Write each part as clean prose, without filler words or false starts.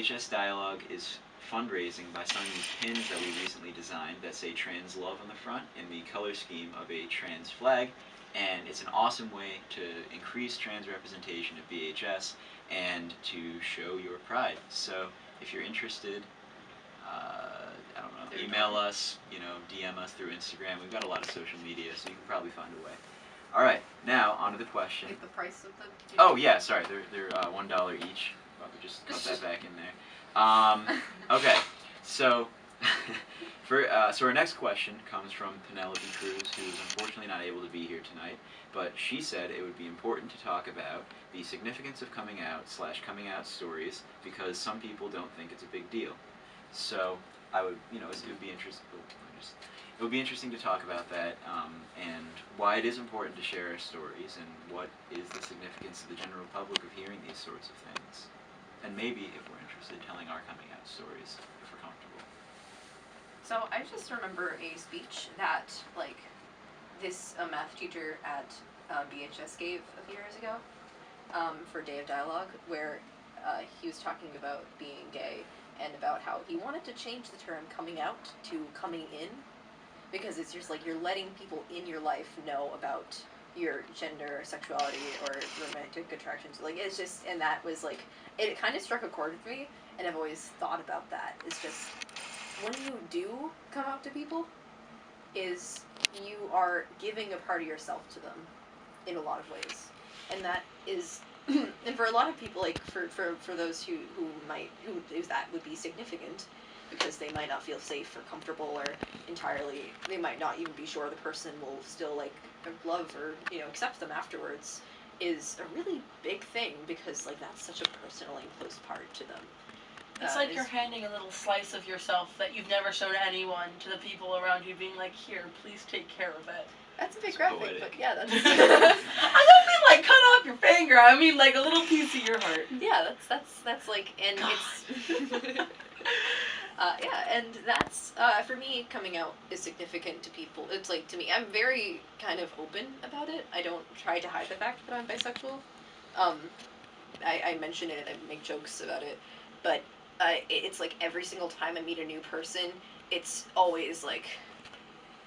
VHS Dialog is fundraising by selling these pins that we recently designed that say trans love on the front in the color scheme of a trans flag. And it's an awesome way to increase trans representation at VHS and to show your pride. So if you're interested, I don't know, email us, DM us through Instagram. We've got a lot of social media, so you can probably find a way. All right, now on to the question. Like the price of the... Oh yeah, sorry, they're $1 each. Probably just put that back in there. Okay, so so our next question comes from Penelope Cruz, who is unfortunately not able to be here tonight, but she said it would be important to talk about the significance of coming out stories because some people don't think it's a big deal. So I would, it would be interesting. It would be interesting to talk about that and why it is important to share our stories and what is the significance to the general public of hearing these sorts of things. And maybe, if we're interested, telling our coming out stories, if we're comfortable. So I just remember a speech that, this math teacher at BHS gave a few years ago for Day of Dialogue, where he was talking about being gay and about how he wanted to change the term coming out to coming in, because it's just like you're letting people in your life know about your gender, sexuality, or romantic attractions. It's just, and that was it kind of struck a chord with me, and I've always thought about that. It's just, when you do come out to people, is you are giving a part of yourself to them in a lot of ways. And that is, and for a lot of people, for those who that would be significant, because they might not feel safe or comfortable or entirely, they might not even be sure the person will still love or accept them afterwards, is a really big thing, because that's such a personal and close part to them. It's like you're handing a little slice of yourself that you've never shown anyone to the people around you, being like, here, please take care of it. That's a bit graphic, but yeah, that's... I don't mean cut off your finger, I mean a little piece of your heart. Yeah, that's and God. It's... yeah, and that's, for me, coming out is significant to people. It's to me, I'm very kind of open about it. I don't try to hide the fact that I'm bisexual. I mention it and I make jokes about it, but it's every single time I meet a new person, it's always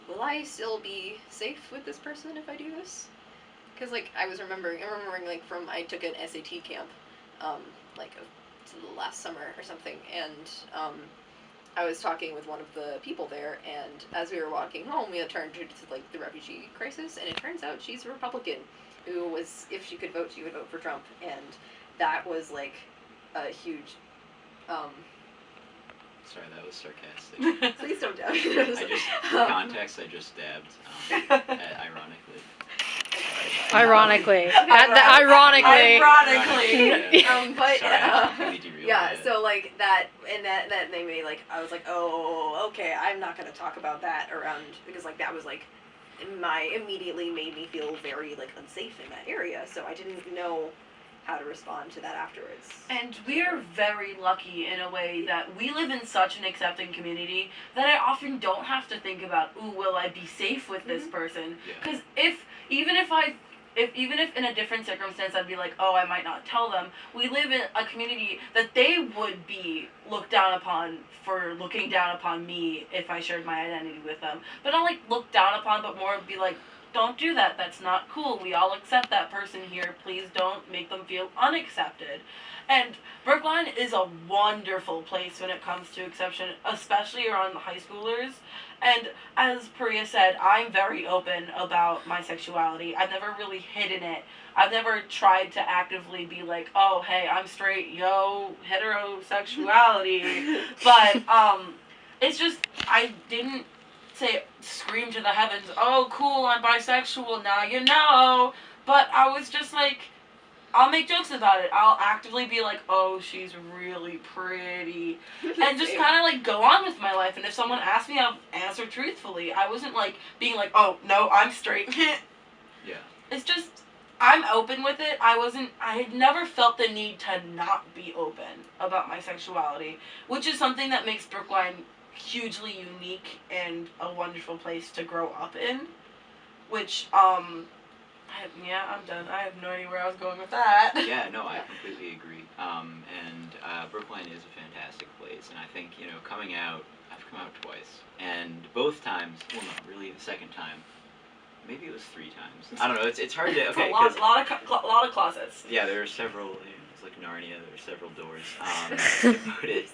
will I still be safe with this person if I do this? Because I'm remembering from, I took an SAT camp, last summer or something, and I was talking with one of the people there, and as we were walking home, we had turned to the refugee crisis, and it turns out she's a Republican who was, if she could vote, she would vote for Trump, and that was a huge. Sorry, that was sarcastic. Please don't doubt me. Context, I just dabbed, ironically. Ironically. But Sorry, yeah, so that, and that made me I was oh, okay, I'm not gonna talk about that around, because that was immediately made me feel very unsafe in that area, so I didn't know how to respond to that afterwards. And we are very lucky in a way that we live in such an accepting community that I often don't have to think about, ooh, will I be safe with this person? Because even if in a different circumstance I'd be oh, I might not tell them, we live in a community that they would be looked down upon for looking down upon me if I shared my identity with them. But not look down upon, but more be don't do that, that's not cool, we all accept that person here, please don't make them feel unaccepted. And Brookline is a wonderful place when it comes to acceptance, especially around the high schoolers. And as Paria said, I'm very open about my sexuality. I've never really hidden it. I've never tried to actively be oh, hey, I'm straight, yo, heterosexuality. But, it's just, I didn't scream to the heavens, oh, cool, I'm bisexual, now you know. But I was just I'll make jokes about it. I'll actively be oh, she's really pretty. And just kind of go on with my life. And if someone asks me, I'll answer truthfully. I wasn't being oh, no, I'm straight. Yeah. It's just, I'm open with it. I had never felt the need to not be open about my sexuality, which is something that makes Brookline hugely unique and a wonderful place to grow up in, which I'm done. I have no idea where I was going with that. Yeah, no, I completely agree. Brookline is a fantastic place, and I think, I've come out twice, and both times, well, no, really the second time, maybe it was 3 times. I don't know. It's hard to. Okay, It's a lot of closets. Yeah, there are several. It's like Narnia. There are several doors. To put it.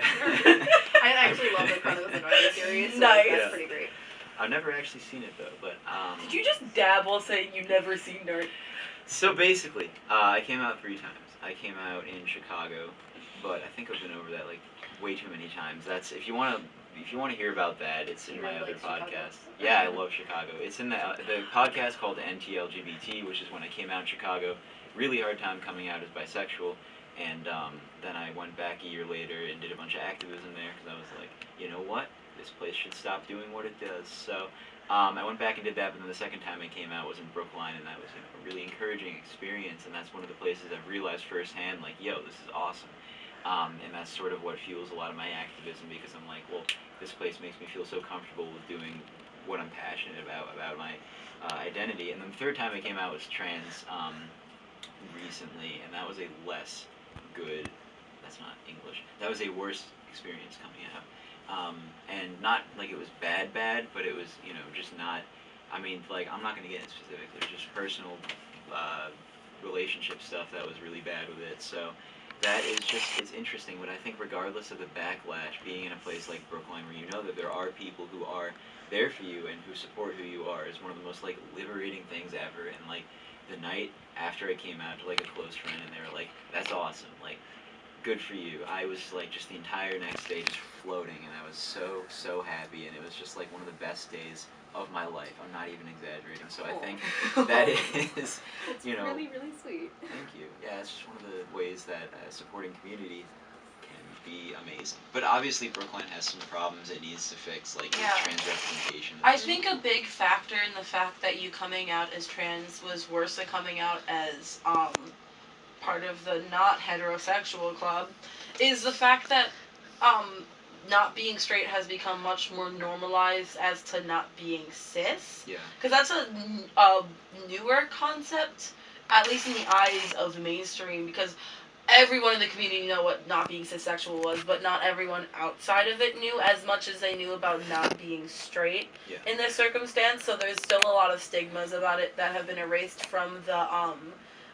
I actually love the front of the Narnia series. So Nice. That's pretty great. I've never actually seen it though, but. Did you just dabble saying you never seen Nerd? So basically, I came out 3 times. I came out in Chicago, but I think I've been over that like way too many times. That's if you want to hear about that, it's in my other podcast. Yeah, I love Chicago. It's in the podcast called NTLGBT, which is when I came out in Chicago. Really hard time coming out as bisexual, and then I went back a year later and did a bunch of activism there because I was like, you know what, this place should stop doing what it does. So I went back and did that, but then the second time I came out was in Brookline, and that was a really encouraging experience, and that's one of the places I've realized firsthand, like, yo, this is awesome. And that's sort of what fuels a lot of my activism, because I'm like, well, this place makes me feel so comfortable with doing what I'm passionate about my identity. And then the third time I came out was trans recently, and that was a less good, that's not English, that was a worse experience coming out. And not like it was bad, but it was, just not, I mean, like, I'm not going to get into specifics, there's just personal relationship stuff that was really bad with it, so that is just, it's interesting, but I think regardless of the backlash, being in a place like Brookline where you know that there are people who are there for you and who support who you are is one of the most, like, liberating things ever. And, like, the night after I came out to, like, a close friend, and they were like, that's awesome, like, good for you. I was, like, just the entire next day just floating, and I was so happy, and it was just, like, one of the best days of my life. I'm not even exaggerating. So I think that is, It's really, really sweet. Thank you. Yeah, it's just one of the ways that supporting community can be amazing. But obviously Brookline has some problems it needs to fix, like trans representation. I think a big factor in the fact that you coming out as trans was worse than coming out as part of the not heterosexual club is the fact that not being straight has become much more normalized as to not being cis. Yeah. Because that's a newer concept, at least in the eyes of the mainstream, because everyone in the community knew what not being cissexual was, but not everyone outside of it knew as much as they knew about not being straight in this circumstance. So there's still a lot of stigmas about it that have been erased from the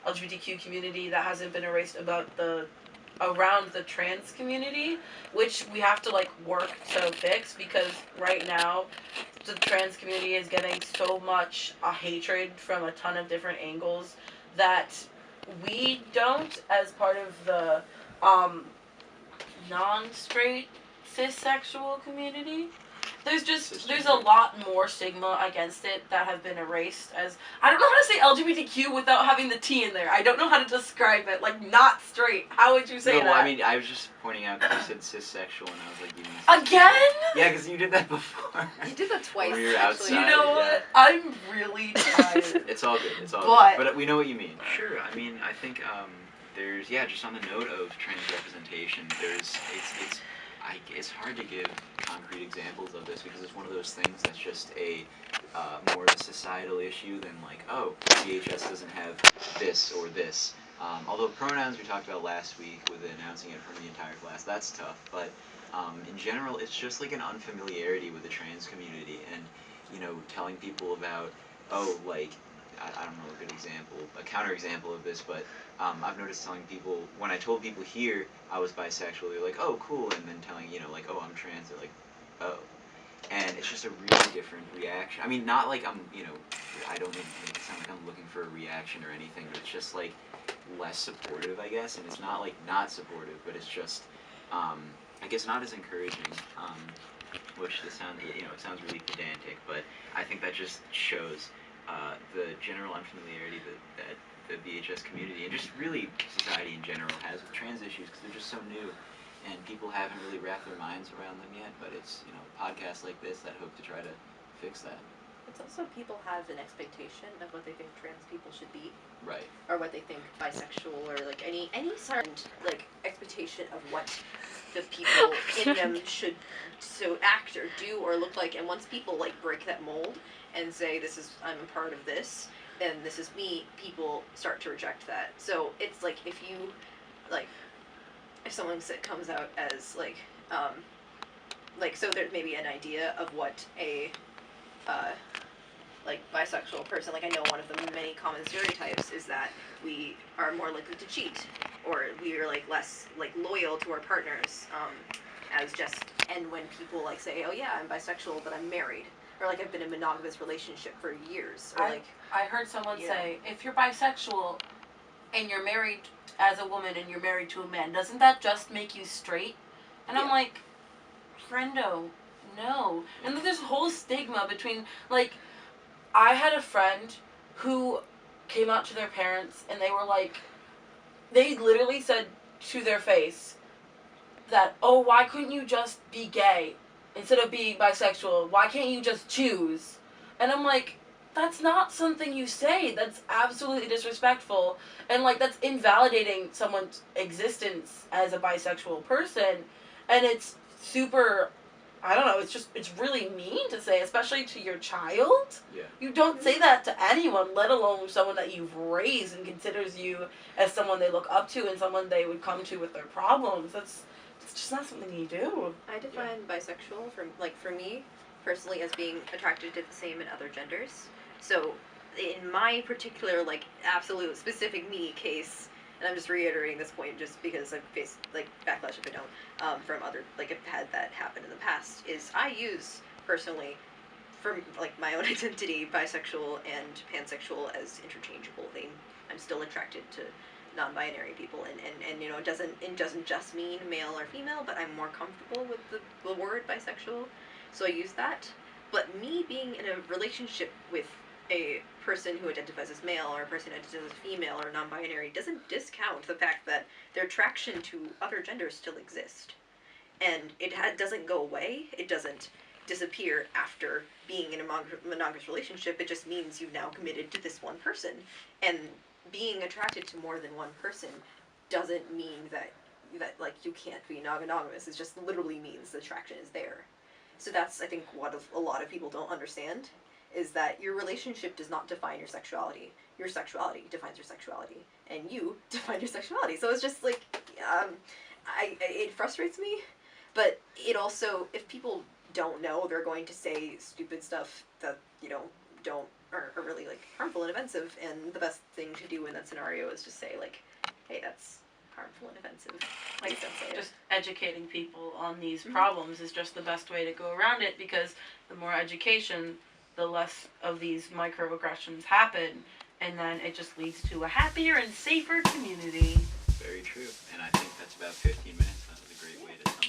LGBTQ community that hasn't been erased around the trans community, which we have to, like, work to fix, because right now the trans community is getting so much hatred from a ton of different angles that we don't, as part of the non-straight cissexual community. There's a lot more stigma against it that have been erased. As I don't know how to say LGBTQ without having the T in there. I don't know how to describe it. Like, not straight. How would you say that? No, I mean, I was just pointing out that you said cissexual, and I was like, you mean again? Yeah, because you did that before. You did that twice. When you were outside. You know what? I'm really tired. It's all good. It's all good. But we know what you mean. Sure. I mean, I think there's just on the note of trans representation, it's hard to give concrete examples of this because it's one of those things that's just a more of a societal issue than like, oh, VHS doesn't have this or this. Although pronouns we talked about last week with announcing it from the entire class, that's tough. But in general, it's just like an unfamiliarity with the trans community, and telling people about, oh, like, I don't know a good example, a counterexample of this, but I've noticed telling people, when I told people here I was bisexual, they're like, oh, cool, and then telling, like, oh, I'm trans, they're like, oh. And it's just a really different reaction. I mean, not like I'm, I don't make it sound like I'm looking for a reaction or anything, but it's just, like, less supportive, I guess, and it's not, like, not supportive, but it's just, I guess not as encouraging, which it sounds really pedantic, but I think that just shows the general unfamiliarity that the VHS community and just really society in general has with trans issues, because they're just so new and people haven't really wrapped their minds around them yet. But it's podcasts like this that hope to try to fix that. It's also people have an expectation of what they think trans people should be, right? Or what they think bisexual, or like any sort of like expectation of what the people in them should so act or do or look like. And once people like break that mold and say I'm a part of this, and this is me, people start to reject that. So it's like if you, like, if someone comes out as so there's maybe an idea of what a bisexual person, I know one of the many common stereotypes is that we are more likely to cheat, or we are less loyal to our partners, and when people say, oh yeah, I'm bisexual but I'm married, or I've been in a monogamous relationship for years, or I heard someone say, if you're bisexual and you're married as a woman and you're married to a man, doesn't that just make you straight? And I'm like, friendo, no. And there's a whole stigma between, I had a friend who came out to their parents and they were they literally said to their face that, oh, why couldn't you just be gay instead of being bisexual? Why can't you just choose? And I'm like, that's not something you say. That's absolutely disrespectful. And that's invalidating someone's existence as a bisexual person. And it's super, I don't know, it's really mean to say, especially to your child. Yeah. You don't say that to anyone, let alone someone that you've raised and considers you as someone they look up to and someone they would come to with their problems. It's just not something you do. I define bisexual for me personally as being attracted to the same in other genders. So in my particular absolute specific me case, and I'm just reiterating this point just because I've faced backlash if I don't from other I've had that happen in the past, is I use personally for my own identity bisexual and pansexual as interchangeable. I'm still attracted to non-binary people, and it doesn't just mean male or female, but I'm more comfortable with the word bisexual, so I use that. But me being in a relationship with a person who identifies as male or a person who identifies as female or non-binary doesn't discount the fact that their attraction to other genders still exist, and it doesn't go away. It doesn't disappear after being in a monogamous relationship. It just means you've now committed to this one person, and being attracted to more than one person doesn't mean that you can't be non-monogamous. It just literally means the attraction is there. So that's, I think, what a lot of people don't understand, is that your relationship does not define your sexuality. Your sexuality defines your sexuality, and you define your sexuality. So it's just it frustrates me, but it also, if people don't know, they're going to say stupid stuff that are really harmful and offensive, and the best thing to do in that scenario is just say hey, that's harmful and offensive. Don't say just educating people on these problems is just the best way to go around it, because the more education, the less of these microaggressions happen, and then it just leads to a happier and safer community. Very true. And I think that's about 15 minutes. That was a great way to